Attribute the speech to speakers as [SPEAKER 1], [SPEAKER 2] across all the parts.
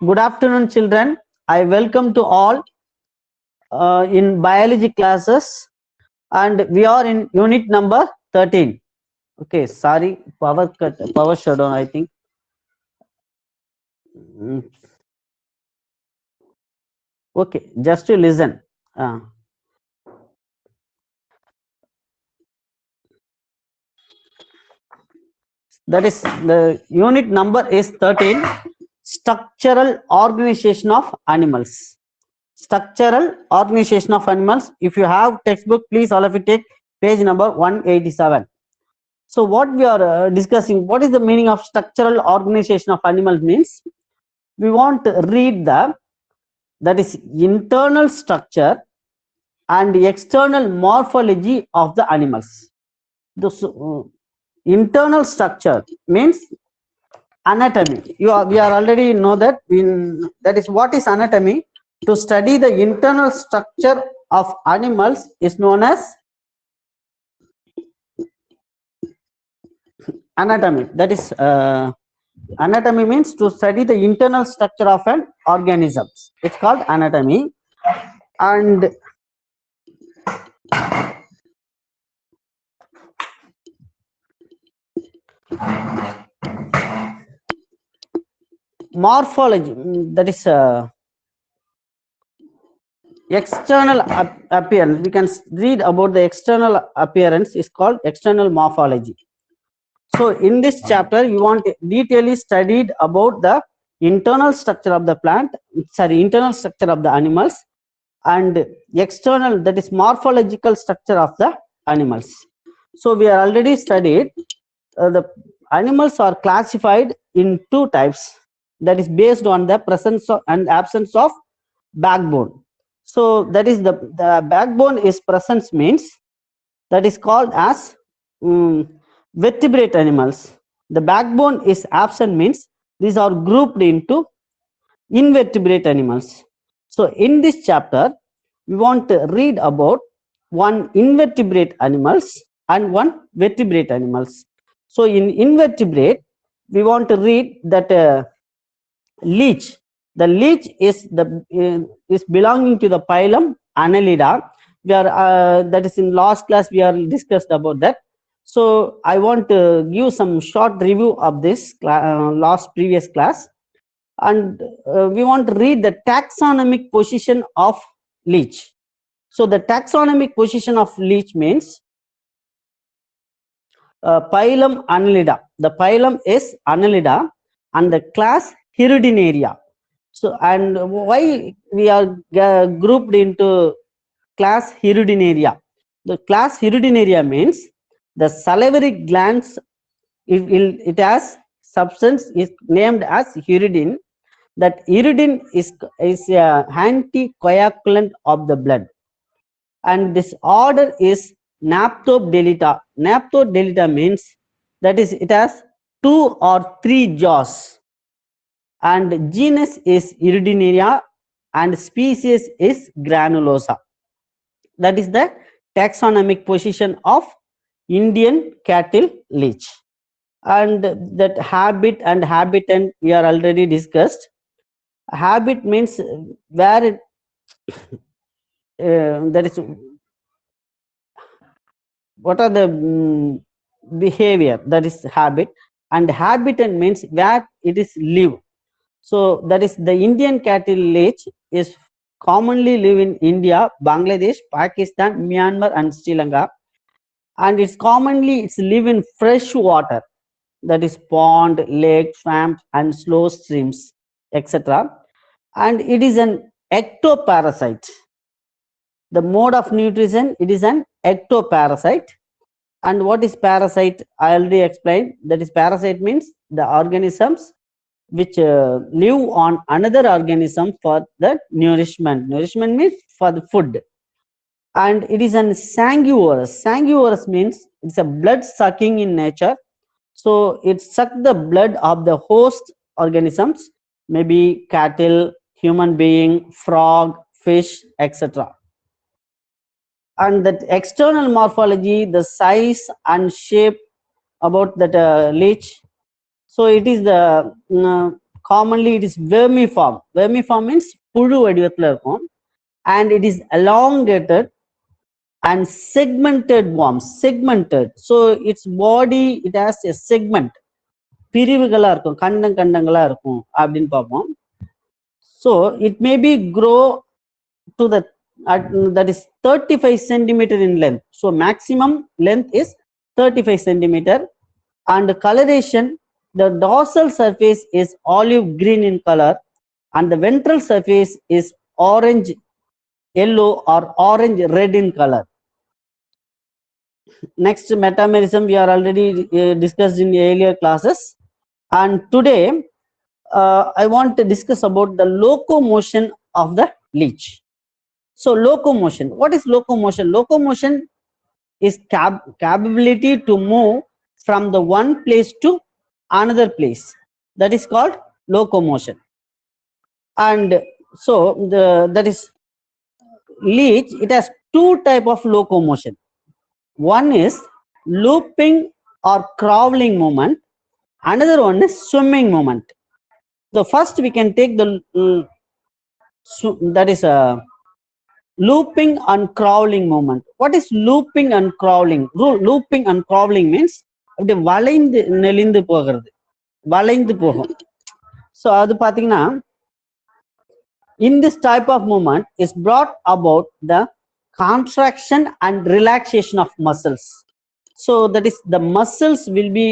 [SPEAKER 1] Good afternoon, children. I welcome to all in biology classes, and we are in unit number 13. Okay, sorry, power cut, power shutdown, I think. Mm, Okay, just to listen. That is the unit number is 13. Structural organization of animals. Structural organization of animals. If you have textbook, please all of you take page number 187. So what we are discussing, what is the meaning of structural organization of animals means? We want to read that is internal structure and external morphology of the animals. The internal structure means anatomy. We are already know that that is what is anatomy. To study the internal structure of animals is known as anatomy. That is anatomy means to study the internal structure of an organism. It's called anatomy. And morphology, that is external appearance. We can read about the external appearance is called external morphology. So in this chapter you want detailedly studied about the internal structure of the plant, internal structure of the animals, and external, that is morphological structure of the animals. So we are already studied the animals are classified in two types, that is based on the presence and absence of backbone. So that is the backbone is presence means that is called as vertebrate animals. The backbone is absent means these are grouped into invertebrate animals. So in this chapter we want to read about one invertebrate animals and one vertebrate animals. So in invertebrate we want to read that leech. The leech is is belonging to the phylum Annelida. We are that is in last class we are discussed about that. So I want to give some short review of this previous class, and we want to read the taxonomic position of leech. So the taxonomic position of leech means phylum Annelida. The phylum is Annelida and the class Hirudinaria. So, and why we are grouped into class Hirudinaria? The class Hirudinaria means the salivary glands, it has substance is named as hirudin. That hirudin is a anticoagulant of the blood, and this order is Naphthodelita. Naphthodelita means that is it has 2 or 3 jaws, and genus is Hirudinaria and species is Granulosa. That is the taxonomic position of Indian cattle leech. And that habit and habitant we are already discussed. Habit means where it, that is what are the behavior, that is habit, and habitant means where it is live. So that is the Indian cattle leech is commonly live in India, Bangladesh, Pakistan, Myanmar and Sri Lanka, and it's live in fresh water, that is pond, lake, swamp and slow streams, etc. And it is an ectoparasite. The mode of nutrition, it is an ectoparasite. And what is parasite? I already explained. That is parasite means the organisms which live on another organism for the nourishment. Nourishment means for the food. And it is an sanguivorous. Sanguivorous means it's a blood sucking in nature. So it sucks the blood of the host organisms, maybe cattle, human being, frog, fish, etc. And that external morphology, the size and shape about that leech. So it is the commonly it is vermiform. Vermiform means புழு வடிவத்துல இருக்கும், and it is elongated and segmented worms. Segmented, so its body, it has a segment, பிரிவுகளா இருக்கும், கண்டங்களா இருக்கும் அப்படின்னு பார்ப்போம். So it may be grow to the that is 35 centimeter in length. So maximum length is 35 centimeter, and the coloration, the dorsal surface is olive green in color, and the ventral surface is orange yellow or orange red in color. Next, metamerism we are already discussed in earlier classes, and today I want to discuss about the locomotion of the leech. So locomotion, what is locomotion? Locomotion is capability to move from the one place to another place. That is called locomotion. And so that is leech, it has two type of locomotion. One is looping or crawling movement, another one is swimming movement. So first we can take the that is a looping and crawling movement. What is looping and crawling? Looping and crawling means அப்படி வளைந்து நெளிந்து போகிறது, வளைந்து போகும். So அது பாத்தீங்கன்னா, in this type of movement is brought about the contraction and relaxation of muscles. So that is the muscles will be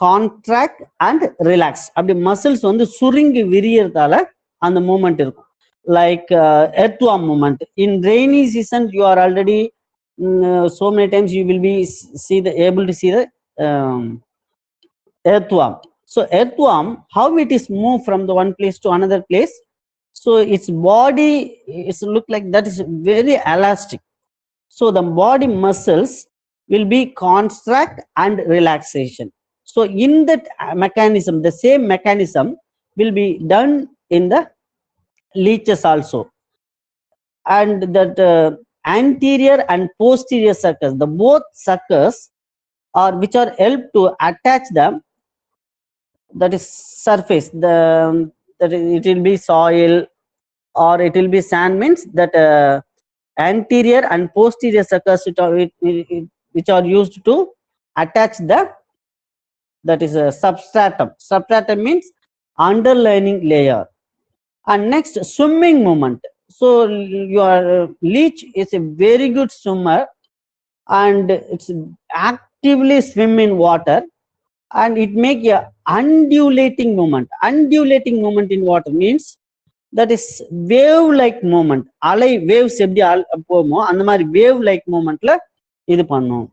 [SPEAKER 1] contract and relax. அப்படி muscles வந்து சுருங்கி விரியறதால அந்த movement இருக்கும். Like earthworm movement in rainy season, you are already so many times you will be able to see the earthworm. So earthworm, how it is moved from the one place to another place. So its body is look like that is very elastic. So the body muscles will be contract and relaxation. So in that mechanism, the same mechanism will be done in the leeches also. And that anterior and posterior suckers, the both suckers are which are helped to attach them, that is surface, that it will be soil or it will be sand, means that anterior and posterior suckers which are used to attach the, that is a substratum. Substratum means underlying layer. And next, swimming movement. So your leech is a very good swimmer, and it's actively swim in water, and it make a undulating movement. Undulating movement in water means that is wave like movement. Alai waves எப்படி போமோ அந்த மாதிரி wave like movementல இது பண்ணும்.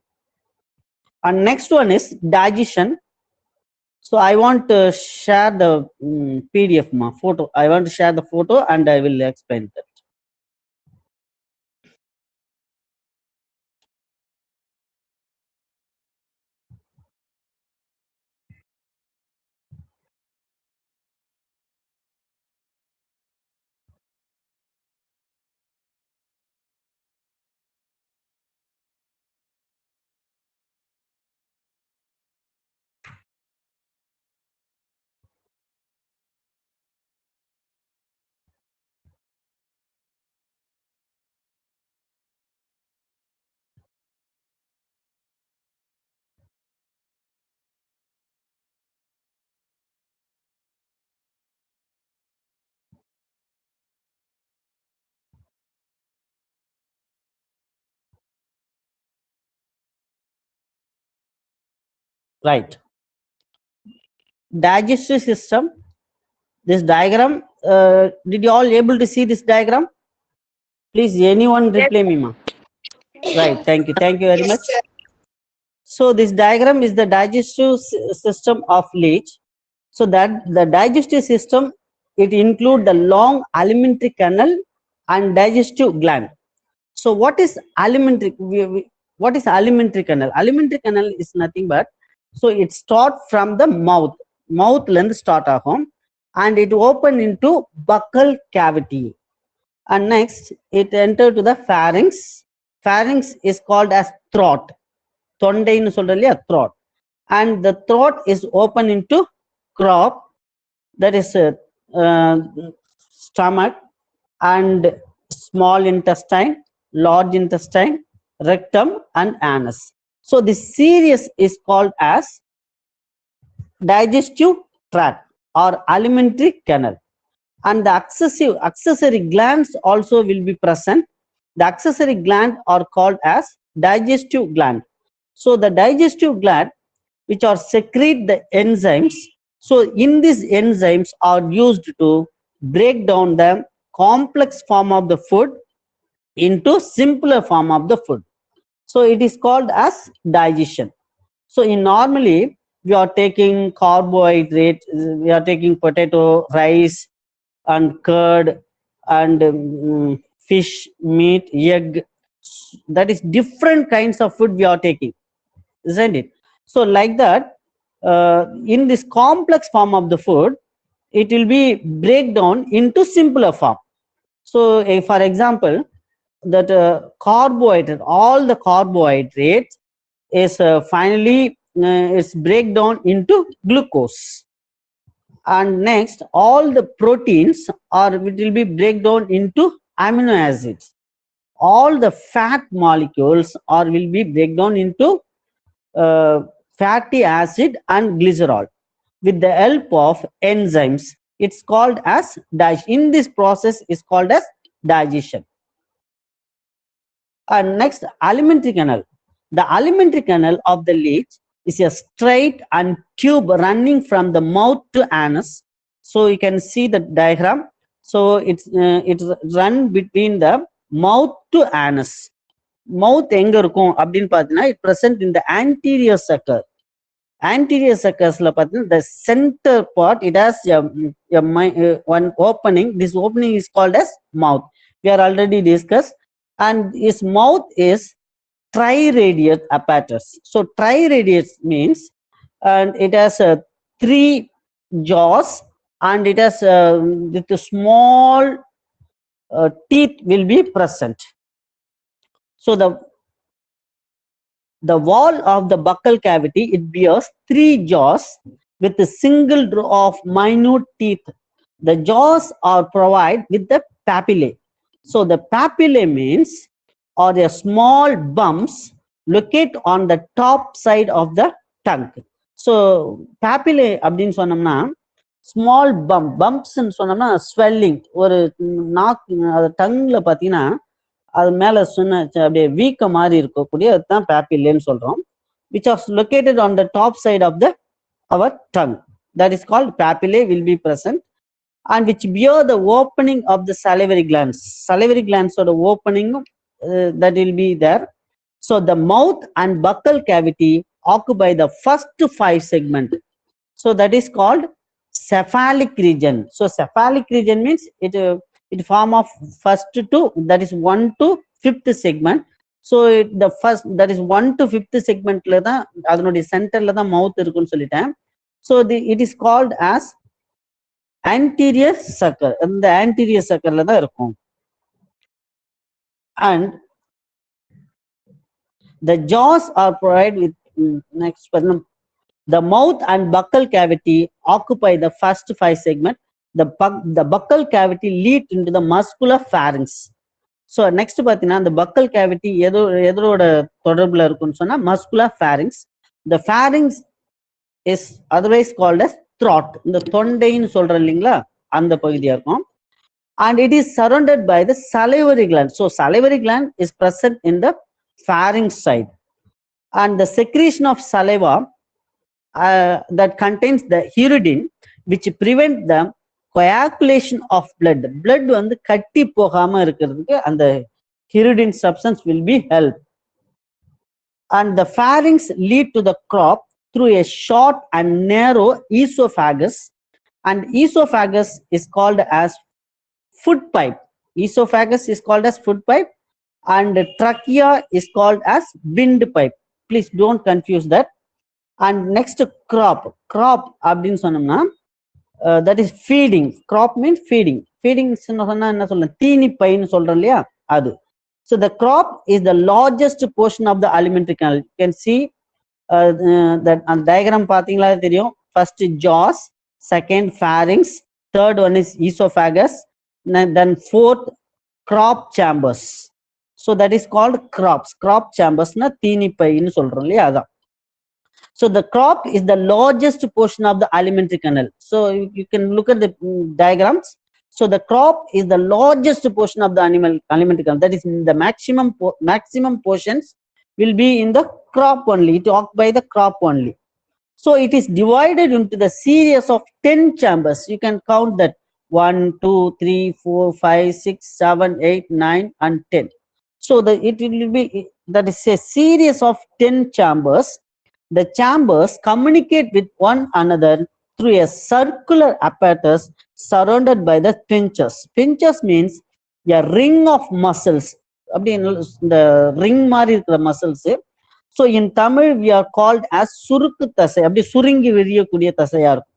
[SPEAKER 1] And next one is digestion. So I want to share the PDF photo. I want to share the photo and I will explain that. Right. Digestive system. This diagram. Did you all able to see this diagram? Please, anyone reply me, ma. Right. Thank you. Thank you very much. So this diagram is the digestive system of leech. So that the digestive system, it include the long alimentary canal and digestive gland. So what is alimentary? What is alimentary canal? Alimentary canal is nothing but, so it start from the mouth. Mouth length start ahum, and it open into buccal cavity. And next, it enter to the pharynx. Pharynx is called as throat. Thondainu solralliya, throat. And the throat is open into crop. that is stomach and small intestine, large intestine, rectum and anus. So this series is called as digestive tract or alimentary canal, and the accessory glands also will be present. The accessory gland are called as digestive gland. So the digestive gland which are secrete the enzymes. So in these enzymes are used to break down the complex form of the food into simpler form of the food. So it is called as digestion. So in normally we are taking carbohydrate, we are taking potato, rice and curd and fish, meat, egg. That is different kinds of food we are taking, isn't it? So like that, in this complex form of the food, it will be break down into simpler form. So for example, that carbohydrate, all the carbohydrates is finally is break down into glucose, and next all the proteins are it will be break down into amino acids. All the fat molecules are will be break down into fatty acid and glycerol with the help of enzymes. It's called as digestion. In this process is called as digestion. And next, alimentary canal. The alimentary canal of the leech is a straight and tube running from the mouth to anus. So you can see the diagram. So it's run between the mouth to anus. Mouth எங்க இருக்கும் அப்படின்னு பார்த்தீங்கன்னா it present in the anterior sucker. Anterior suckers-ல பார்த்தீங்கன்னா the center part it has one opening. This opening is called as mouth. We are already discussed. And his mouth is triradiate apparatus. So triradiate means, and it has 3 jaws, and it has with a small teeth will be present. So the wall of the buccal cavity, it bears 3 jaws with a single row of minute teeth. The jaws are provided with the papillae. So the papillae means are the small bumps located on the top side of the tongue. So papillae அப்படின்னு சொன்னோம்னா small பம்ப்ஸ்ன்னு சொன்னோம்னா swelling, ஒரு நாக்கு டங்ல பார்த்தீங்கன்னா அது மேல சொன்ன அப்படியே வீக்க மாதிரி இருக்கக்கூடிய தான் பாப்பில்லேன்னு சொல்றோம், which are located on the top side of the our tongue. That is called papillae will be present, and which bear the opening of the salivary glands. Salivary glands or the opening that will be there. So the mouth and buccal cavity occupy the first 5 segment. So that is called cephalic region. So cephalic region means it form of first to, that is 1 to 5th segment. So the first, that is 1 to 5th segment la da adanoda center la da mouth irukku sollitan. So it is called as anterior sucker. And the anterior sucker la da irukum. And the jaws are provided with next problem. The mouth and buccal cavity occupy the first 5 segment. The buccal cavity lead into the muscular pharynx. So next பார்த்தீங்கன்னா the buccal cavity எதோட தொடர்புல இருக்குன்னு சொன்னா muscular pharynx. The pharynx is otherwise called as throat. இந்த தொண்டைன்னு சொல்றோம் இல்லைங்களா, அந்த பகுதியா இருக்கும். And it is surrounded by the salivary gland. So salivary gland is present in the pharynx side, and the secretion of saliva that contains the hirudin, which prevent the coagulation of blood. Blood வந்து கட்டி போகாம இருக்கிறதுக்கு அந்த hirudin substance will be help. And the pharynx lead to the crop through a short and narrow esophagus, and esophagus is called as food pipe. Esophagus is called as food pipe, and trachea is called as windpipe. Please don't confuse that. And next, crop அப்படின்னு சொன்னோம்னா that is feeding. Crop means feeding. Feeding சொன்னா என்ன சொல்ல, தீனி பைன்னு சொல்றோம் இல்லையா, அது. So the crop is the largest portion of the alimentary canal. You can see that on diagram பாத்தீங்களா தெரியும். First jaws, second pharynx, third one is esophagus, then fourth crop chambers. So that is called crops. Crop chambers na தீனிப்பை ன்னு சொல்றோம் இல்லையா அதான். So the crop is the largest portion of the alimentary canal. So you can look at the diagrams. So the crop is the largest portion of the alimentary canal. That is the maximum portions will be in the crop only. It occupies the crop only. So it is divided into the series of 10 chambers. You can count that 1, 2, 3, 4, 5, 6, 7, 8, 9, and 10. So it will be, that is a series of 10 chambers. The chambers communicate with one another through a circular apparatus surrounded by the sphincters. Sphincters means a ring of muscles. The ring மாதிரி இருக்கிற muscles. So in Tamil we are called as சுருக்கு தசை. அப்படி சுருங்கி விரியக்கூடிய தசையா இருக்கும்.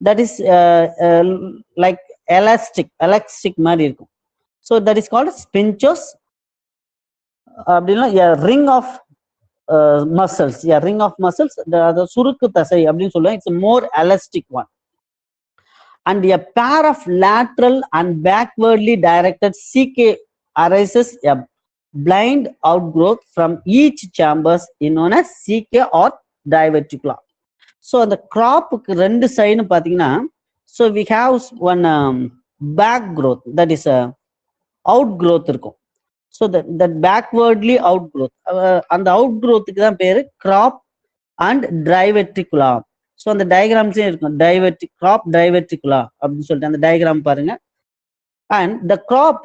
[SPEAKER 1] That is like elastic மாதிரி இருக்கும். So that is called sphincters. அப்படின்னா a ring of muscles, a ring of muscles, the சுருக்கு தசை அப்படின்னு சொல்லுவாங்க. It's a more elastic one. And a pair of lateral and backwardly directed CK arises a blind outgrowth from each chambers known as CK or diverticula. So the crop ரெண்டு side பாத்தீங்கன்னா, so we have one back growth, that is a outgrowth இருக்கும். So that backwardly outgrowth, அந்த outgrowthக்கு தான் பேரு crop and diverticula. So அந்த diagrams இருக்கும், crop diverticula அப்படின்னு சொல்லிட்டு அந்த diagram பாருங்க. And the crop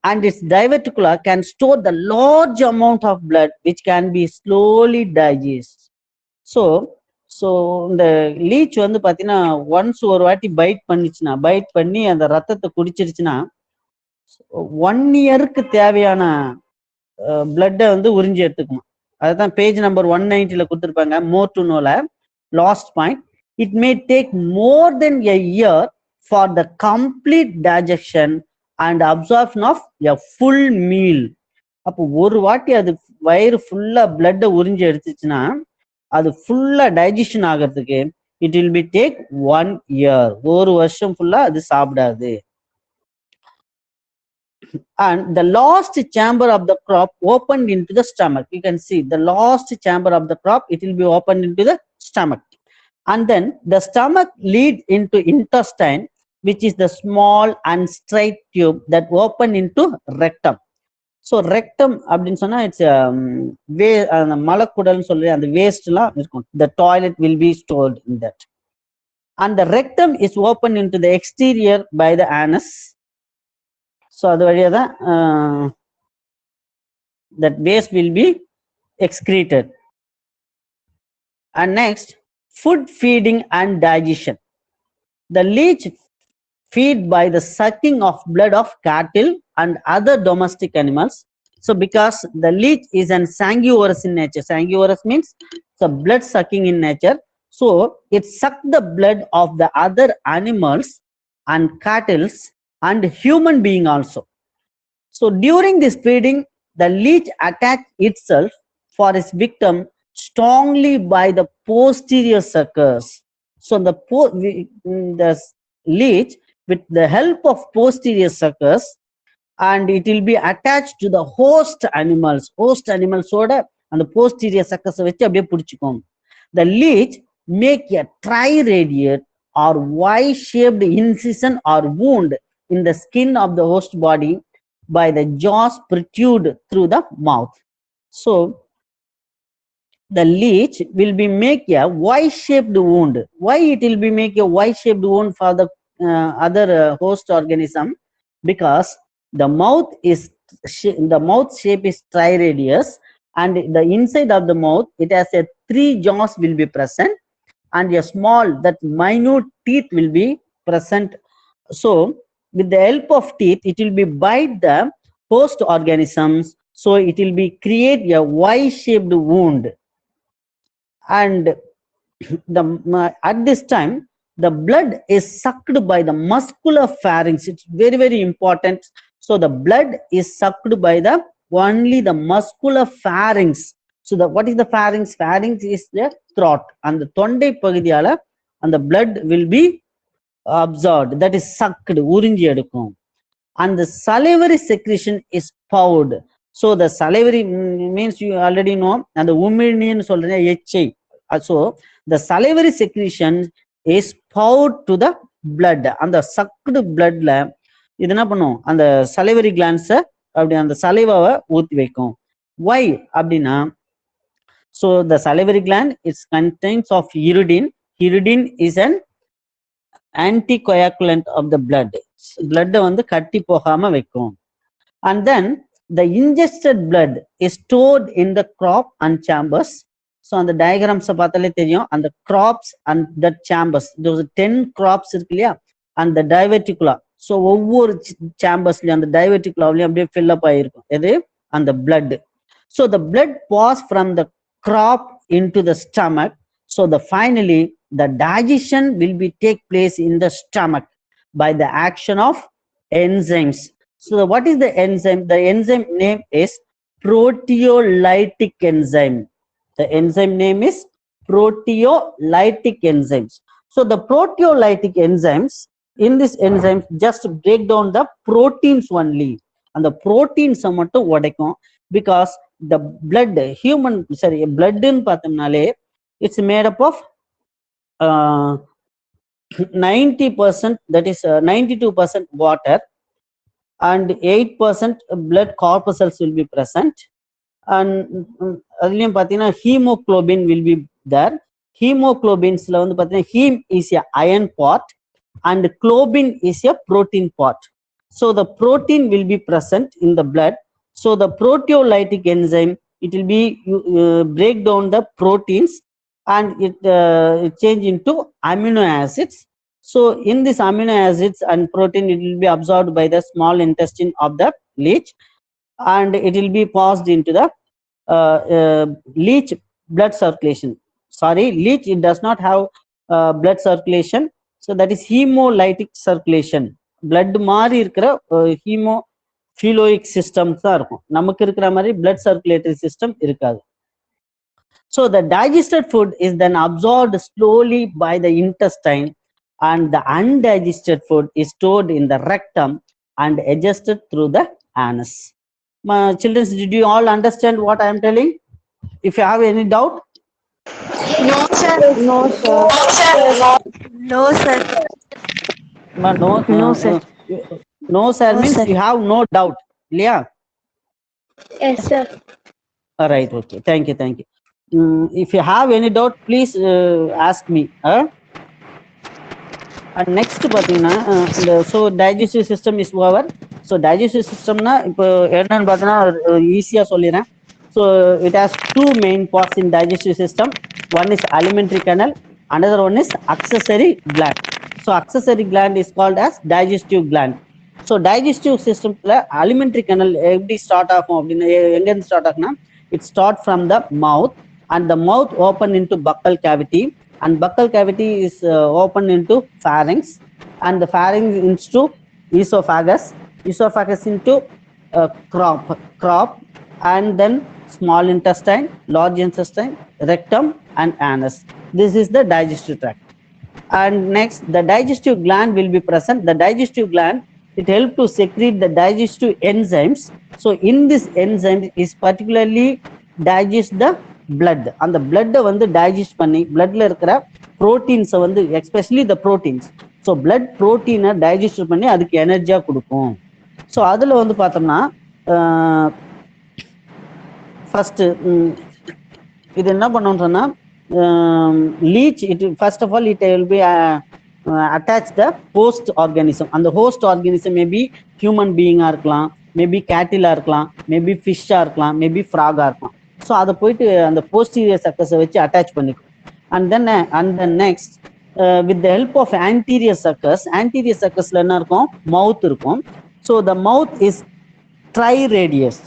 [SPEAKER 1] and its diverticula can store the large amount of blood which can be slowly digested. So இந்த லீச் வந்து பாத்தீங்கன்னா ஒன்ஸ் ஒரு வாட்டி பைட் பண்ணி அந்த ரத்தத்தை குடிச்சிருச்சுன்னா 1 இயருக்கு தேவையான பிளட்டை வந்து உறிஞ்சி எடுத்துக்கணும். அதுதான் பேஜ் நம்பர் 190ல கொடுத்துருப்பாங்க. மோர் டு நோல last point, it may take more then a year for the complete digestion and absorption of a full meal. அப்போ ஒரு வாட்டி அது வயிறு ஃபுல்லா பிளட்டை உறிஞ்சி எடுத்துச்சுன்னா அது ஃபுல்லா டைஜஷன் ஆகிறதுக்கு it will B take 1 year. ஒரு வருஷம் ஃபுல்லா அது சாப்பிடாது. And the last chamber of the crop opened into the stomach. You can see the last chamber of the crop, it will be opened into the stomach. And then the stomach lead into intestine, which is the small and straight tube that open into rectum. So rectum அப்படின்னு சொன்னா it's மலக்குடல்னு சொல்லி அந்த waste எல்லாம் இருக்கும். The toilet will be stored in that. And the rectum is opened into the exterior by the anus. So அது வழியா தான் that waste will be excreted. And next, food feeding and digestion. The leech feed by the sucking of blood of cattle and other domestic animals. So because the leech is an sanguivorous in nature, sanguivorous means it's a blood sucking in nature. So it sucks the blood of the other animals and cattle and human being also. So during this feeding, the leech attacks itself for its victim strongly by the posterior suckers. So the leech, with the help of posterior suckers, and it will be attached to the host animals oda and the posterior suckers vechi அப்படியே பிடிச்சுக்கும். The leech make a triradiate or Y-shaped incision or wound in the skin of the host body by the jaws protrude through the mouth. So the leech will be make a Y-shaped wound. Why it will be make a Y-shaped wound for the other host organism? Because the mouth shape is triradius, and the inside of the mouth it has a 3 jaws will be present, and a small, that minute teeth will be present. So with the help of teeth, it will be bite the host organisms. So it will be create a Y-shaped wound. And at this time, the blood is sucked by the muscular pharynx. It's very, very important. So the blood is sucked by only the muscular pharynx. So what is the pharynx? Pharynx is the throat. And the thondai pagudiyala, and the blood will be absorbed, that is sucked, உறிஞ்சி எடுக்கும். And the salivary secretion is poured. So the salivary means you already know, and the உமிழ்நீர்னு சொல்றேன் எச்சை. So the salivary secretion is poured to the blood. அந்த sucked bloodல இது என்ன பண்ணும், அந்த salivary glands அப்படி அந்த சலைவாவை ஊத்தி வைக்கும். Why அப்படின்னா, so the salivary gland is contains of uridine. Uridine is an anticoagulant of the blood. Blood வந்து கட்டி போகாம வைக்கும். And then the ingested blood is stored in the crop and chambers. So அந்த diagrams பார்த்தாலே தெரியும், அந்த crops and the chambers, those 10 crops இருக்கு இல்லையா, அந்த diverticula. So ஒவ்வொரு chambers-லயும் அந்த diverticula-லயும் அப்படியே fill up ஆயிருக்கும் எது, அந்த blood. So the blood pass from the crop into the stomach. So the finally the digestion will be take place in the stomach by the action of enzymes. So what is the enzyme? The enzyme name is proteolytic enzyme. The enzyme name is proteolytic enzymes. So the proteolytic enzymes, in this enzyme just break down the proteins only, and the proteins மட்டும் உடைக்கும். Because the blood, human blood ன்னு பார்த்தோம்னாலே it's made up of 90%, that is 92% water, and 8% blood corpuscles will be present. And அதுலயும் பார்த்தீங்கன்னா hemoglobin will be there. Hemoglobinsல வந்து பார்த்தீங்கன்னா heme is a iron part and globin is a protein part. So the protein will be present in the blood. So the proteolytic enzyme, it will be break down the proteins and it change into amino acids. So in this amino acids and protein, it will be absorbed by the small intestine of the leech, and it will be passed into the leech blood circulation. Sorry, leech, it does not have blood circulation. So that is hemolytic circulation. Blood மாதிரி இருக்கிற ஹீமோஃபிலோயிக் systems தான் இருக்கும். நமக்கு இருக்கிற மாதிரி blood circulatory system இருக்காது. So the digested food is then absorbed slowly by the intestine, and the undigested food is stored in the rectum and digested through the anus. Children, did you all understand what I am telling? If you have any doubt?
[SPEAKER 2] No, sir. No, sir. No, sir.
[SPEAKER 1] No, sir. No, sir
[SPEAKER 2] No,
[SPEAKER 1] means
[SPEAKER 2] sir.
[SPEAKER 1] you have no doubt. Yeah.
[SPEAKER 2] Yes, sir.
[SPEAKER 1] All right. Okay. Thank you. Thank you. If you have any doubt, please ask me. And next பார்த்தீங்கன்னா so digestive system is over. So digestive systemனா இப்போ என்னன்னு பார்த்தீங்கன்னா ஈஸியா சொல்லிடுறேன். So it has two main parts in digestive system. One is alimentary canal, another one is accessory gland. So accessory gland is called as digestive gland. So digestive systemல alimentary canal எப்படி start ஆகும் அப்படின்னா எங்க இருந்து start ஆகும்னா it start from the mouth, and the mouth open into buccal cavity, and buccal cavity is open into pharynx, and the pharynx into esophagus into crop, and then small intestine, large intestine, rectum, and anus. This is the digestive tract. And next, the digestive gland will be present. The digestive gland, it helps to secrete the digestive enzymes. So in this enzyme is particularly digest the blood. And the blood வந்து digest பண்ணி bloodல இருக்கிற proteins வந்து especially the proteins. So blood protein digest பண்ணி அதுக்கு எனர்ஜியா கொடுக்கும். So அதுல வந்து பார்த்தோம்னா first இது என்ன பண்ணணும்னு சொன்னா leech, it first of all it will be attach the host organism, and the host organism may be human being ஆ இருக்கலாம், மேபி கேட்டிலா இருக்கலாம், மேபி ஃபிஷ்ஷா இருக்கலாம், மேபி ஃப்ராகா இருக்கலாம். ஸோ அதை போயிட்டு அந்த போஸ்டீரியர் சக்கஸை வச்சு அட்டாச் பண்ணிக்கும். And then next with the help of anterior சக்கஸ்ல என்ன இருக்கும், மவுத் இருக்கும். So the mouth is tri radius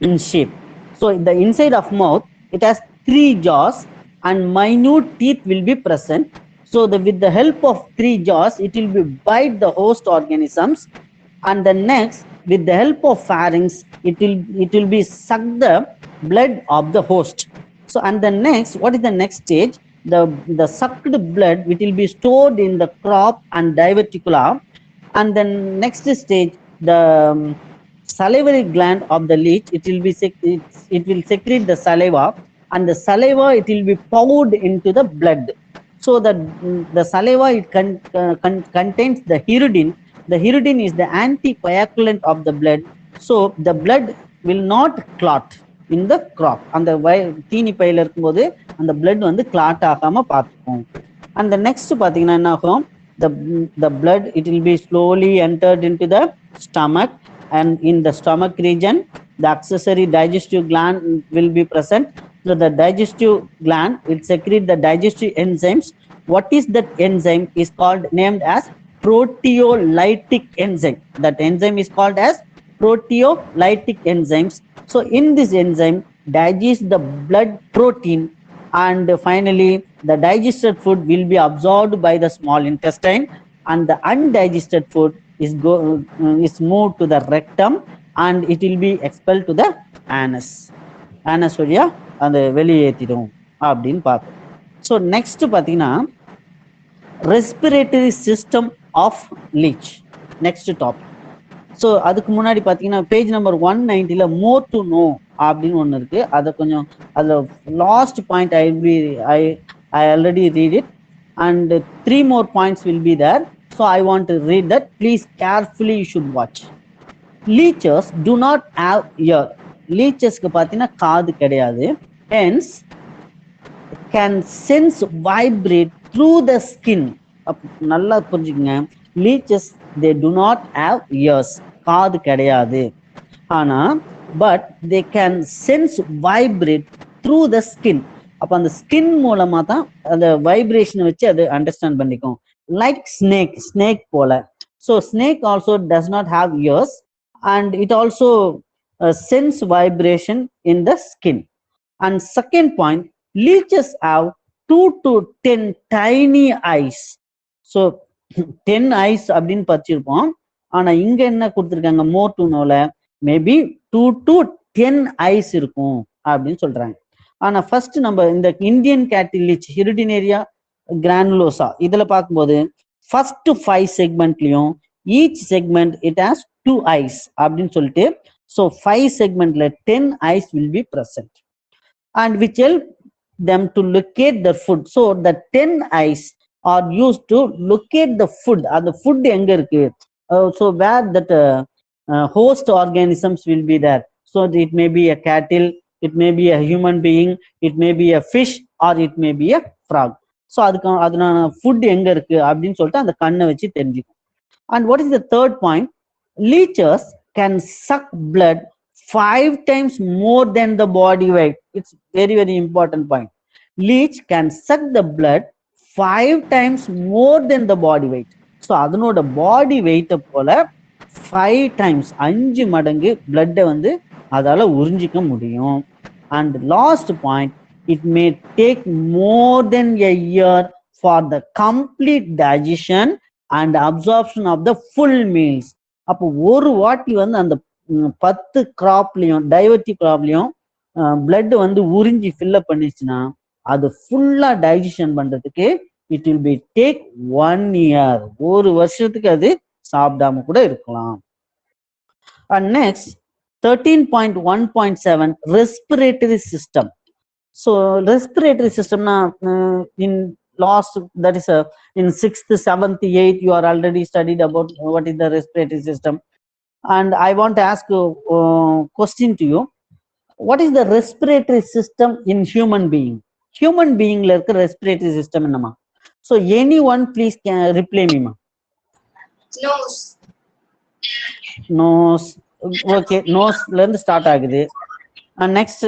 [SPEAKER 1] in shape. So the inside of mouth, it has 3 jaws and minute teeth will be present. So with the help of 3 jaws, it will be bite the host organisms, and the next with the help of pharynx, it will be suck the blood of the host. So and the next, what is the next stage? the sucked blood which will be stored in the crop and diverticula, and then next stage the salivary gland of the leech, it will be it will secrete the saliva, and the saliva it will be poured into the blood. So that the saliva it contains the hirudin. The hirudin is the anticoagulant of the blood, so the blood will not clot in the crop. அந்த தீனி பையில இருக்கும்போது அந்த blood வந்து clot ஆகாம பார்த்துக்கும். And the next பாத்தீங்கன்னா என்ன ஆகும், the blood it will be slowly entered into the stomach, and in the stomach region the accessory digestive gland will be present. So the digestive gland will secrete the digestive enzymes. What is that enzyme is called, named as proteolytic enzyme. That enzyme is called as proteolytic enzymes. So in this enzyme digest the blood protein, and finally the digested food will be absorbed by the small intestine, and the undigested food is moved to the rectum, and it will be expelled to the anus. Anus வழியா அந்த வெளியேற்றிடும் அப்படின்னு பார்ப்போம். So next பார்த்தீங்கன்னா respiratory system of leech, next topic. So அதுக்கு முன்னாடி பார்த்தீங்கன்னா page number 190ல மோர் டு நோ அப்படின்னு ஒன்று இருக்கு. அதை கொஞ்சம் அதில் last point I already read it, and 3 more points will be there. So I want to read that. Please carefully you should watch. Leeches do not have ear. Leechesக்கு பார்த்தீங்கன்னா காது கிடையாது. Hence can sense vibrate through the skin. நல்லா புரிஞ்சுக்கங்க, leeches they do not have ears. காது கிடையாது. ஆனா but they can sense vibrate through the skin. அப்ப அந்த ஸ்கின் மூலமா தான் அந்த வைப்ரேஷனை வச்சு அது அண்டர்ஸ்டாண்ட் பண்ணிக்கும். லைக் ஸ்னேக் போல. So snake also does not have years, and it also sense vibration in the skin. And second point, leeches have 2 to 10 tiny eyes. So 10 eyes அப்படின்னு படிச்சிருப்போம். ஆனா இங்க என்ன கொடுத்துருக்காங்க, மோர் டு நோல மேபி 2 to 10 eyes இருக்கும் அப்படின்னு சொல்றாங்க. ஆனா ஃபர்ஸ்ட் நம்ம இந்த இந்தியன் கேட்டில் லீச் ஹிருடினேரியா கிரானுலோசா இதுல பார்க்கும்போது ஃபர்ஸ்ட் 5 செக்மெண்ட்லயும் each segment it has 2 eyes அப்படின்னு சொல்லிட்டு, ஸோ 5 செக்மெண்ட்ல 10 eyes will be present, and which help them to locate the food. So the 10 eyes are used to locate the food. அந்த food எங்க இருக்கு, so where that host organisms will be there. So it may be a cattle, it may be a human being, it may be a fish, or it may be a frog. So அதுக்கான food எங்க இருக்கு அப்படின்னு சொல்லிட்டு அந்த கண்ணை வச்சு தெரிஞ்சுக்கும். And what is the third point? Leeches can suck blood 5 times more than the body weight. It's very, very important point. Leech can suck the blood 5 times more than the body weight. So அதனோட பாடி வெயிட்ட போல 5 times 5 மடங்கு பிளட்டை வந்து அதால உறிஞ்சிக்க முடியும். And last point, it may take more than a year for the complete digestion and absorption of the full meals. அப்போ ஒரு வாட்டி வந்து அந்த 10 கிராப்லயும் டைவர்டிக் கிராப்லயும் பிளட் வந்து உறிஞ்சி ஃபில்லப் பண்ணிச்சுன்னா அது ஃபுல்லா டைஜஷன் பண்றதுக்கு it will B take 1 year. ஒரு வருஷத்துக்கு அது சாப்பிடாம கூட இருக்கலாம். And next 13.1.7 respiratory system. So respiratory system na in last, that is in 6th, 7th, 8th you are already studied about what is the respiratory system. And I want to ask a question to you. What is the respiratory system in human being? Human being la irukka respiratory system enna? So anyone please can reply me ma. Nose. Okay, nose la irundhu start ஆகுது. And next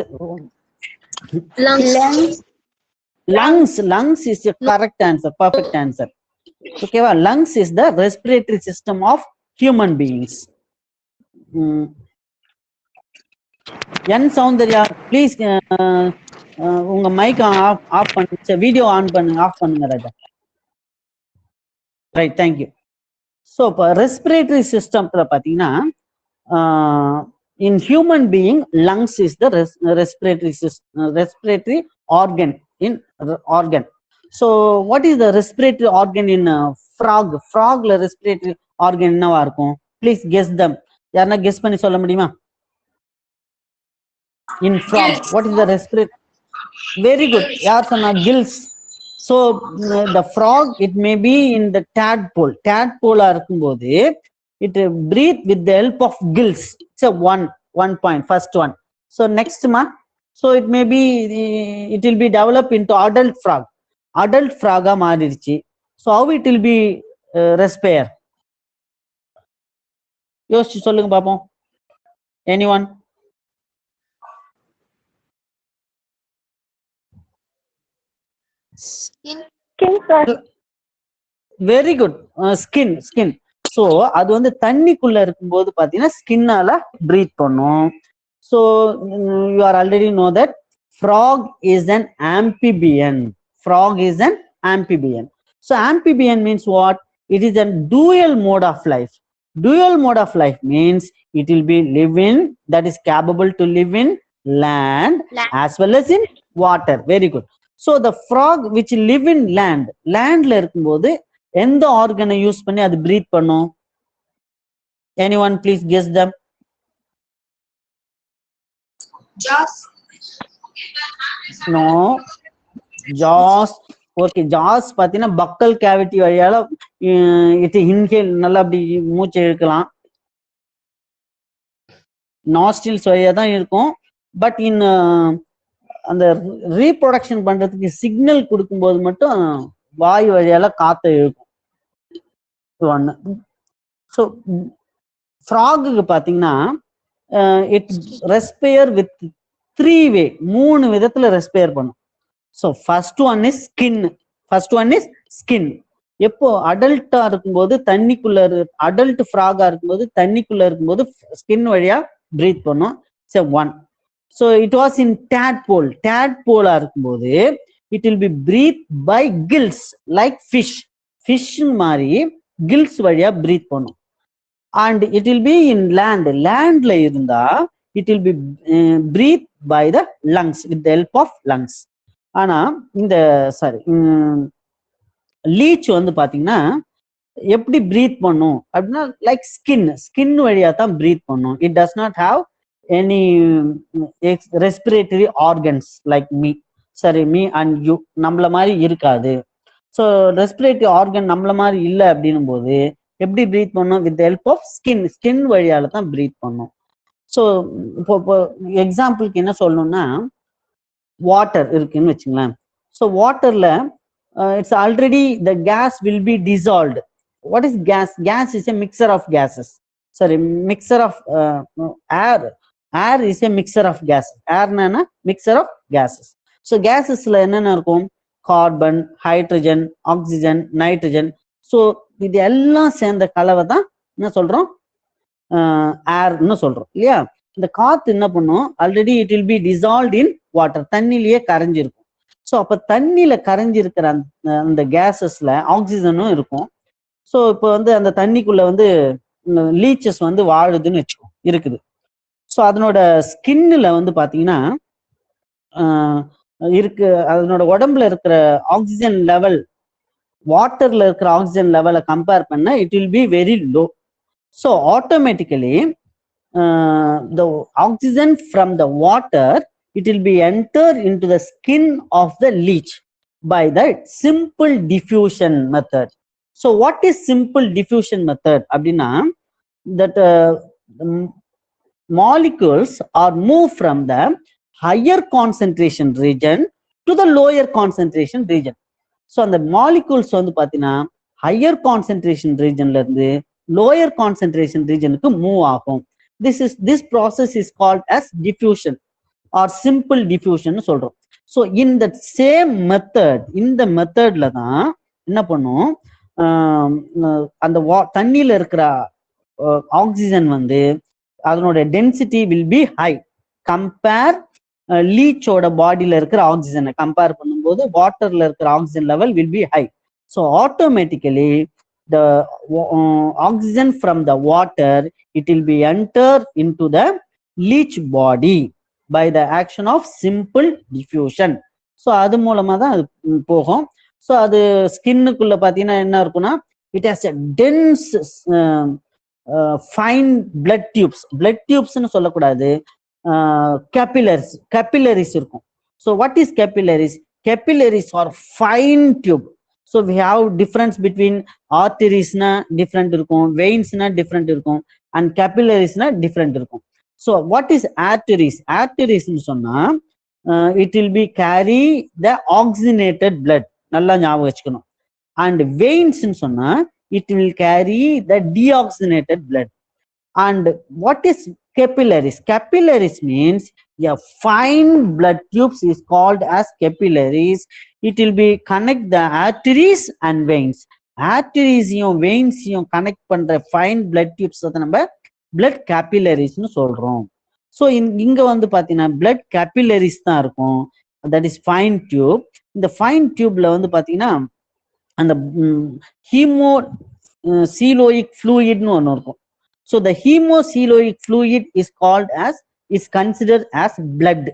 [SPEAKER 1] lungs is the correct answer, perfect answer. Okay, well, lungs is the respiratory system of human beings. N Soundarya, please உங்க mic off பண்ணுங்க, video on பண்ணுங்க, off பண்ணுங்க ராஜா. Right, thank you. So இப்போ respiratory சிஸ்டம்ல பார்த்தீங்கன்னா in human being lungs is the respiratory organ. So what is the respiratory organ in frog? Frogல respiratory organ என்னவா இருக்கும்? Please guess them. யாரனா guess பண்ணி சொல்ல முடியுமா? In frog, what is the respiratory? Very good. யார் சொன்னா? Gills. So the frog, it may be in the tadpole. Tadpole இருக்கும்போது it breathe with the help of gills. It's a one point, first one. So next ma, so it may be it will be developed into adult frog. Adult frog ஆ மாறிடுச்சு. So how it will be respire? யோசிச்சு சொல்லுங்க பாப்போம். Anyone?
[SPEAKER 2] Skin, sir.
[SPEAKER 1] Very good. Skin. So அது வந்து தண்ணிக்குள்ள இருக்கும்போது பாத்தீங்கன்னா ஸ்கின்னால breath பண்ணும். So you are already know that frog is an amphibian. Frog is an amphibian. So amphibian means what? It is a dual mode of life. Dual mode of life means it will be live in, that is capable to live in land as well as in water. Very good. So the frog which live in landல இருக்கும்போது எந்த ஆர்கனை use பண்ணி அது breath பண்ணும்? Anyone please guess them?
[SPEAKER 2] Jaws.
[SPEAKER 1] No. Jaws. Okay, jaws பாத்தீங்கன்னா பக்கல் cavity வழியால இது inhale நல்லா அப்படி மூச்சு இழுக்கலாம். நாஸ்டில்ஸ் வழியா தான் இருக்கும். பட் இன் அந்த ரீப்ரொடக்ஷன் பண்றதுக்கு சிக்னல் கொடுக்கும்போது மட்டும் வாயு வழியால காத்த இழுக்கும். ஒண்ணு. ஸோ ஃப்ராகுக்கு பாத்தீங்கன்னா இட் ரெஸ்பயர் வித் 3 way, 3 விதத்துல ரெஸ்பயர் பண்ணும். So first one is skin. எப்போ அடல்ட்டா இருக்கும்போது தண்ணிக்குள்ள அடல்ட் ஃப்ராகா இருக்கும்போது தண்ணிக்குள்ள இருக்கும்போது ஸ்கின் வழியா பிரீத் பண்ணும். சரி, one. So it was in டேட்போலா இருக்கும்போது it will be breathe by gills like fish மாதிரி கில்ஸ் வழியா பிரீத் பண்ணும். And it will be in லேண்ட்ல இருந்தா it will be breathe by the lungs with the help of lungs. ஆனா இந்த leech வந்து பாத்தீங்கன்னா எப்படி பிரீத் பண்ணும் அப்படின்னா லைக் ஸ்கின் வழியா தான் பிரீத் பண்ணும். It does not have any respiratory organs like me and you நம்மள மாதிரி இருக்காது. ஸோ ரெஸ்பிரேட்டரி ஆர்கன் நம்மள மாதிரி இல்லை அப்படின்னும் போது எப்படி பிரீத் பண்ணும்? வித் ஹெல்ப் ஆஃப் ஸ்கின் வழியால தான் பிரீத் பண்ணும். ஸோ இப்போ எக்ஸாம்பிளுக்கு என்ன சொல்லணும்னா வாட்டர் இருக்குன்னு வச்சுங்களேன். ஸோ வாட்டர்ல it's already the gas will be dissolved. What is gas? Gas is a mixture of gases. Sorry, mixture of air is a mixture of gas. ஏர்னா மிக்சர் ஆஃப் கேசஸ். ஸோ கேசஸ்ல என்னென்ன இருக்கும்? Carbon, hydrogen, oxygen, nitrogen. So இது எல்லாம் சேர்ந்த கலவை தான் என்ன சொல்றோம்? ஏர்னு சொல்றோம் இல்லையா? இந்த காத்து என்ன பண்ணும்? Already it will be dissolved in water. தண்ணிலேயே கரைஞ்சிருக்கும். ஸோ அப்ப தண்ணியில கரைஞ்சிருக்கிற அந்த கேசஸ்ல ஆக்சிஜனும் இருக்கும். ஸோ இப்போ வந்து அந்த தண்ணிக்குள்ள வந்து லீச்சஸ் வந்து வாழுதுன்னு வச்சுக்கோ, இருக்குது. ஸோ அதனோட ஸ்கின்ல வந்து பாத்தீங்கன்னா அதனோட உடம்புல இருக்கிற ஆக்சிஜன் லெவல் வாட்டர்ல இருக்கிற ஆக்சிஜன் லெவலை கம்பேர் பண்ண it will be very low. So automatically the oxygen from the water, it will be entered into the skin of the leech by the simple diffusion method. So what is simple diffusion method? Abdina, that molecules are moved from the higher concentration region to the lower concentration region. So அந்த molecules வந்து பாத்தீங்கன்னா higher concentration regionல இருந்து lower concentration regionக்கு move ஆகும். This process is called as diffusion or simple diffusion சொல்றோம். So in that same method, இந்த மெத்தட்ல தான் என்ன பண்ணும்? அந்த தண்ணியில இருக்கிற ஆக்சிஜன் வந்து அதனோட density will be high. Compare லீச்சோட பாடியில இருக்கிற ஆக்சிஜனை கம்பேர் பண்ணும்போது வாட்டர்ல இருக்கிற oxygen level will be high. So automatically the oxygen from the water, it will be entered into the leech body by the action of simple diffusion. So அது மூலமா தான் அது போகும். ஸோ அது ஸ்கின்னுக்குள்ள பார்த்தீங்கன்னா என்ன இருக்குன்னா it has a dense fine blood டியூப்ஸ்னு சொல்லக்கூடாது, கேபிலரிஸ் இருக்கும். So what is capillaries? Capillaries are fine tube. So we have difference between ஆர்டரிஸ்னா டிஃப்ரெண்ட் இருக்கும், வெயின்ஸ்னா டிஃப்ரெண்ட் இருக்கும், அண்ட் கேபிலரிஸ்னா டிஃப்ரெண்ட் இருக்கும். So what is arteries? ஆர்டரிஸ்ன்னு சொன்னா it will be carry the oxygenated blood, நல்லா ஞாபகம் வச்சுக்கணும். அண்ட் வெயின்ஸ்ன்னு சொன்னா it will carry the deoxygenated blood. And what is capillaries? Capillaries means a fine blood tubes is called as capillaries. It will be connect the arteries and veins. Arteriesயும் veins-யும் connect பண்ற fine blood tubes அதை நம்ம blood capillaries-னு சொல்றோம். So இங்க வந்து பாத்தீங்கன்னா blood capillaries தான் இருக்கும், that is fine tube. இந்த fine tube-ல வந்து பாத்தீங்கன்னா அந்த hemocoeloic fluid-னு ஒன்று இருக்கும். So the hemocoeloic fluid is considered as blood.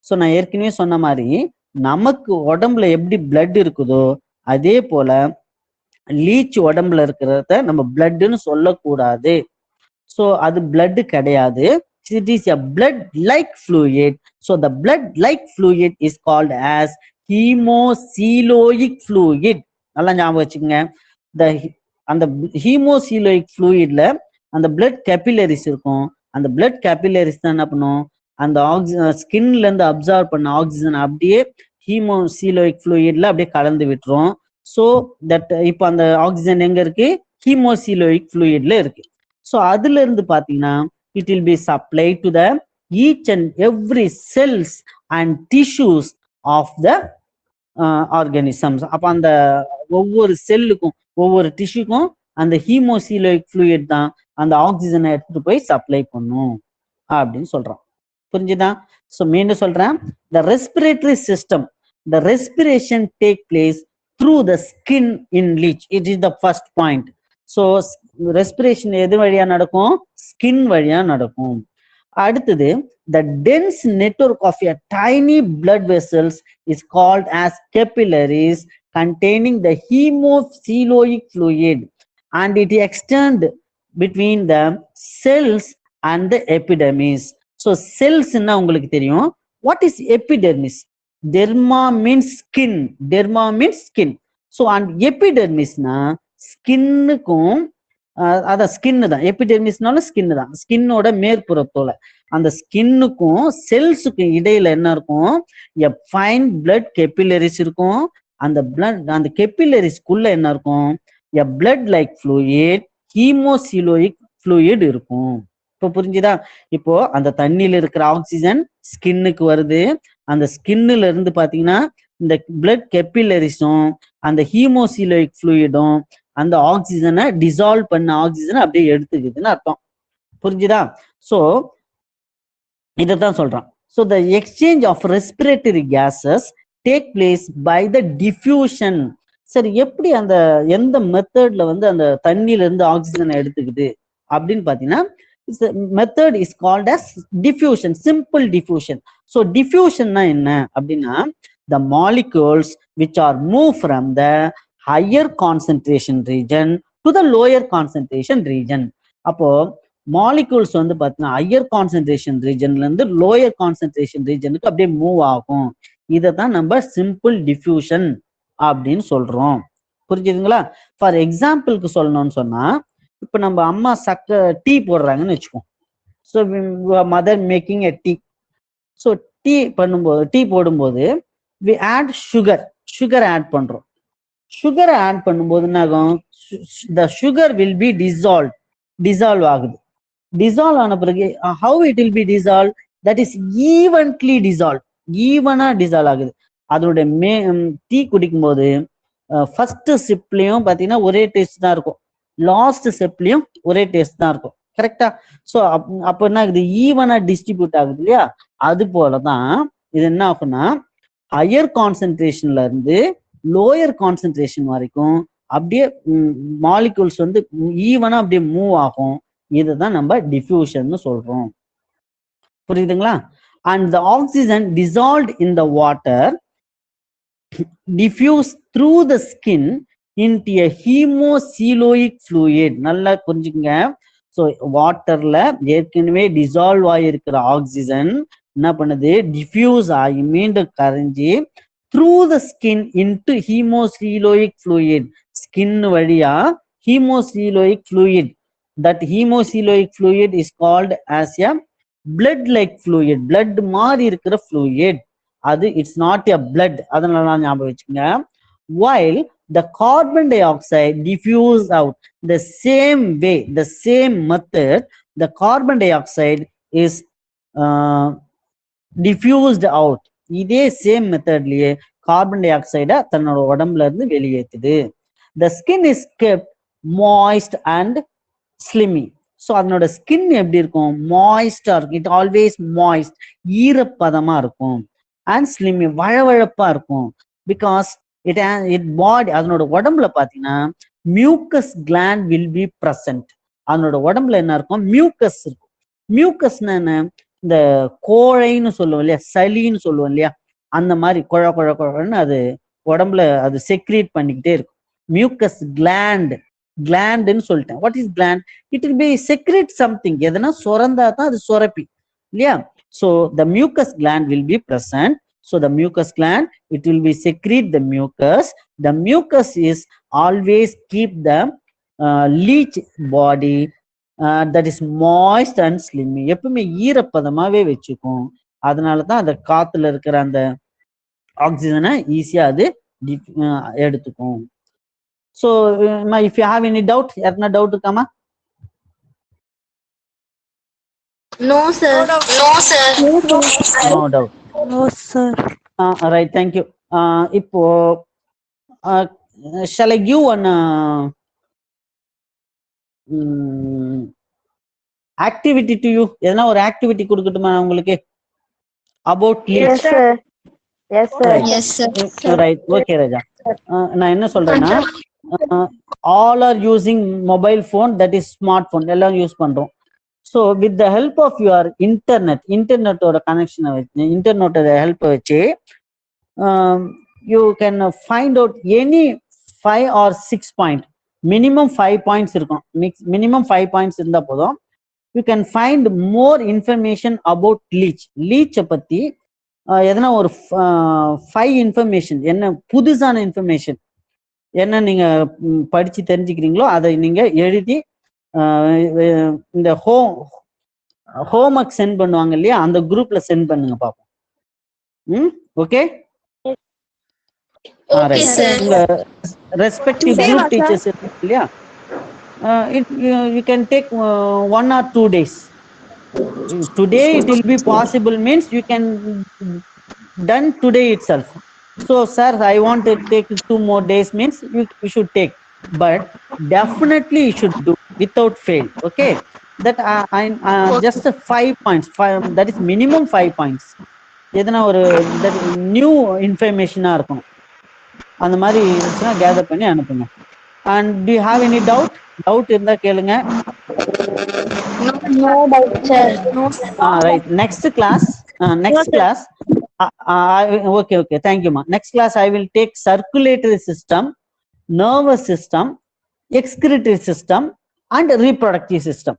[SPEAKER 1] So நான் ஏற்கனவே சொன்ன மாதிரி நமக்கு உடம்புல எப்படி பிளட் இருக்குதோ அதே போல லீச் உடம்புல இருக்கிறத நம்ம பிளட்னு சொல்லக்கூடாது. ஸோ அது பிளட் கிடையாது, it is a blood like fluid. So the blood like fluid is called as hemocoeloic fluid. நல்லா ஞாபகம் வச்சுக்கோங்க. அந்த hemocoeloic fluidல அந்த பிளட் கேபிலரிஸ் இருக்கும். அந்த பிளட் கேபிலரிஸ் தான் என்ன பண்ணும், அந்த ஸ்கின்ல இருந்து அப்சர்வ் பண்ண ஆக்சிஜன் அப்படியே ஹீமோசீலோயிக் ஃப்ளூயிட்ல அப்படியே கலந்து விட்டுரும். ஸோ தட் இப்போ அந்த ஆக்சிஜன் எங்க இருக்கு, ஹீமோசீலோயிக் ஃப்ளூயிட்ல இருக்கு. ஸோ அதுல இருந்து பாத்தீங்கன்னா it will be supply to the each and every cells and tissues of the organisms. அப்ப அந்த ஒவ்வொரு செல்லுக்கும் ஒவ்வொரு டிஷ்யூக்கும் அந்த ஹீமோசீலோயிக் ஃப்ளூயிட் தான் அந்த ஆக்சிஜனை எடுத்துட்டு போய் சப்ளை பண்ணும் அப்படின்னு சொல்றான். புரிஞ்சுதா? ஸோ மீண்டும் சொல்றேன், த respiratory system, the respiration take place through the skin in leech. It is the first point. So respiration எது வழியா நடக்கும், ஸ்கின் வழியா நடக்கும். அடுத்தது the dense network of a tiny blood vessels is called as capillaries containing the hemocoeloic fluid, and it extends between the cells and the epidermis. So cells na உங்களுக்கு தெரியும். What is epidermis? Derma means skin. Derma means skin. So and epidermis na skin-க்கும் அதான் skin தான், எபிடெர்மிஸ்னாலும் skin தான், ஸ்கின்னோட மேற்புறத்தோல. அந்த ஸ்கின்னுக்கும் செல்ஸுக்கும் இடையில என்ன இருக்கும், எ fine blood கெபிலரிஸ் இருக்கும். அந்த பிளட் அந்த கெபிலரிஸ்குள்ள என்ன இருக்கும், எ பிளட் லைக் ஃப்ளூயிட், ஹீமோசிலோயிக் ஃப்ளூயிட் இருக்கும். இப்போ புரிஞ்சுதா? இப்போ அந்த தண்ணியில இருக்கிற ஆக்சிஜன் ஸ்கின்னுக்கு வருது. அந்த ஸ்கின்னுல இருந்து பாத்தீங்கன்னா இந்த பிளட் கெபிலரிஸும் அந்த ஹீமோசிலோயிக் ஃப்ளூயிடும் அந்த ஆக்சிஜனை டிசால்வ் பண்ண ஆக்சிஜனை அப்படியே எடுத்துக்குதுன்னு அர்த்தம். புரிஞ்சுதா? ஸோ இதைத்தான் சொல்றான். So the exchange of respiratory gases take place by the diffusion. சரி, எப்படி அந்த எந்த மெத்தட்ல வந்து அந்த தண்ணியில இருந்து ஆக்சிஜனை எடுத்துக்குது அப்படின்னு பாத்தீங்கன்னா method is called as diffusion, simple diffusion. So டிஃப்யூஷன்னா என்ன அப்படின்னா, the molecules which are moved from the higher concentration region to the lower concentration region. அப்போ மாலிகூல்ஸ் வந்து பார்த்தீங்கன்னா ஹையர் கான்சென்ட்ரேஷன் ரீஜன்ல இருந்து லோயர் கான்சென்ட்ரேஷன் ரீஜனுக்கு அப்படியே மூவ் ஆகும். இதை தான் நம்ம சிம்பிள் டிஃப்யூஷன் அப்படின்னு சொல்றோம். புரிஞ்சுதுங்களா? ஃபார் எக்ஸாம்பிளுக்கு சொல்லணும்னு சொன்னா, இப்போ நம்ம அம்மா டீ போடுறாங்கன்னு வச்சுக்கோம். So mother making a tea. So tea போடும்போது we add sugar add பண்றோம். சுகரை ஆட் பண்ணும்போது என்ன ஆகும், the sugar will be dissolve ஆகுது. டிசால்வ் ஆன பிறகு how it will be dissolved, that is evenly dissolved, ஈவனா டிசால்வ் ஆகுது. அதோட டீ குடிக்கும் போது ஃபர்ஸ்ட் சிப்லயும் பாத்தீங்கன்னா ஒரே டேஸ்ட் தான் இருக்கும், லாஸ்ட் சிப்லயும் ஒரே டேஸ்ட் தான் இருக்கும். கரெக்டா? ஸோ அப்ப என்ன ஆகுது, ஈவனா டிஸ்ட்ரிபியூட் ஆகுது இல்லையா? அது போலதான் இது என்ன ஆகும்னா ஹையர் கான்சென்ட்ரேஷன்ல இருந்து லோயர் கான்சென்ட்ரேஷன் வரைக்கும் அப்படியே மாலிகூல்ஸ் வந்து ஈவனா அப்படியே மூவ் ஆகும். இதுதான் நம்ம டிஃப்யூஷன் சொல்றோம். புரியுதுங்களா? And the oxygen dissolved in the water diffuse through the skin into a hemocoeloic fluid. நல்லா புரிஞ்சுக்கங்க. ஸோ வாட்டர்ல ஏற்கனவே டிசால்வ் ஆகிருக்கிற ஆக்சிஜன் என்ன பண்ணுது, டிஃப்யூஸ் ஆகி மீண்டும் கரைஞ்சி through the skin into haemocoelic fluid, skin வழியா haemocoelic fluid. That haemocoelic fluid is called as a blood like fluid. blood மாதிரி இருக்கிற fluid அது, இட்ஸ் நாட் எ blood. அதனால ஞாபகம் வச்சுக்கோங்க. while the carbon dioxide diffuse out the same way, the same method, the carbon dioxide is diffused out. இதே same மெத்தட்லயே carbon tie ஆக்சைட தன்னோட உடம்புல இருந்து வெளியேற்றுது. the skin is kept moist and slimy. So அதனோட skin எப்படி இருக்கும், மாய்ஸ்டா இருக்கும். இட் ஆல்வேஸ் மாய்ஸ்ட், ஈரப்பதமா இருக்கும். And ஸ்லிம்மி, வழவழப்பா இருக்கும். பிகாஸ் இட் பாடி, அதனோட உடம்புல பாத்தீங்கன்னா mucus gland will be present. அதனோட உடம்புல என்ன இருக்கும், மியூக்கஸ் இருக்கும். மியூக்கஸ்னா என்ன, இந்த கோழைன்னு சொல்லுவோம் இல்லையா, சளின்னு சொல்லுவோம் இல்லையா, அந்த மாதிரி குழ குழ குழன்னு அது உடம்புல அது செக்ரீட் பண்ணிக்கிட்டே இருக்கும். மியூக்கஸ் கிளாண்ட், கிளாண்டுன்னு சொல்லிட்டேன். What is gland, it will be secrete something. எதனா சுரந்தா தான் அது சுரப்பி இல்லையா. So the mucus gland will be present. So the mucus gland, it will be secrete the mucus. The mucus is always keep the leech body that is moist and slimy. எப்பவுமே ஈரப்பதமாவே வச்சுக்கும். அதனால தான் அந்த காத்துல இருக்கிற அந்த ஆக்சிஜனை ஈஸியா அது எடுத்துக்கும். So, if you have any doubt, யாருன்னா டவுட் இருக்காமா?
[SPEAKER 2] No, sir. No, sir.
[SPEAKER 1] No doubt.
[SPEAKER 2] No, sir.
[SPEAKER 1] Right, thank you. இப்போ shall I give one activity to you? எதனா ஒரு ஆக்டிவிட்டி கொடுக்கட்டுமா உங்களுக்கு? About leech.
[SPEAKER 2] Yes, sir. Yes, sir.
[SPEAKER 1] Right.
[SPEAKER 2] Yes, sir.
[SPEAKER 1] Right, okay ராஜா. நான் என்ன சொல்றேன்னா, all are using mobile phone, that is smartphone, எல்லாம் use பண்றோம். So with the help of your இன்டர்நெட்டோட கனெக்ஷனை வச்சு, இன்டர்நெட்டோட ஹெல்ப்பை வச்சு you can find out any 5 or 6 point, minimum 5 points இருக்கும். மினிமம் 5 பாயிண்ட்ஸ் இருந்தா போதும். You can find more information about லீச்சை பத்தி எதனா ஒரு 5 இன்ஃபர்மேஷன், என்ன புதுசான இன்ஃபர்மேஷன் என்ன நீங்க படிச்சு தெரிஞ்சுக்கிறீங்களோ அதை நீங்க எழுதி இந்த ஹோம்ஒர்க் சென்ட் பண்ணுவாங்க இல்லையா, அந்த குரூப்ல சென்ட் பண்ணுங்க பாப்போம். ஓகே, உங்க ரெஸ்பெக்டிவ் குரூப் டீச்சர்ஸ் இல்லையா, you can take 1 or 2 days. Today it will be possible means you can done today itself. So sir, I want to take 2 more days means you should take, but definitely you should do without fail. Okay, that just 5 points, that is minimum 5 points. எதனா ஒரு new இன்ஃபர்மேஷனா இருக்கும், அந்த மாதிரி இருந்துச்சுன்னா gather பண்ணி அனுப்புங்க. And do you have any doubt இருந்தா கேளுங்க.
[SPEAKER 2] No doubt, sir. No.
[SPEAKER 1] Right, next class okay, thank you ma. Next class I will take circulatory system, nervous system, excretory system and reproductive system.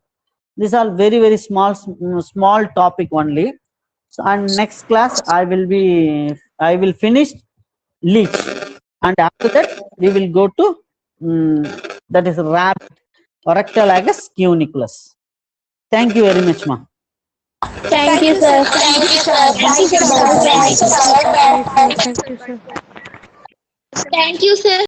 [SPEAKER 1] These are very very small topic only. So, and next class I will finish leech, and after that we will go to that is rabbit, Oractolagus cuniculatus. Thank you very much ma.
[SPEAKER 2] Thank you, sir. Thank you, sir. Thank you, sir. Thank you, sir. Thank you, sir.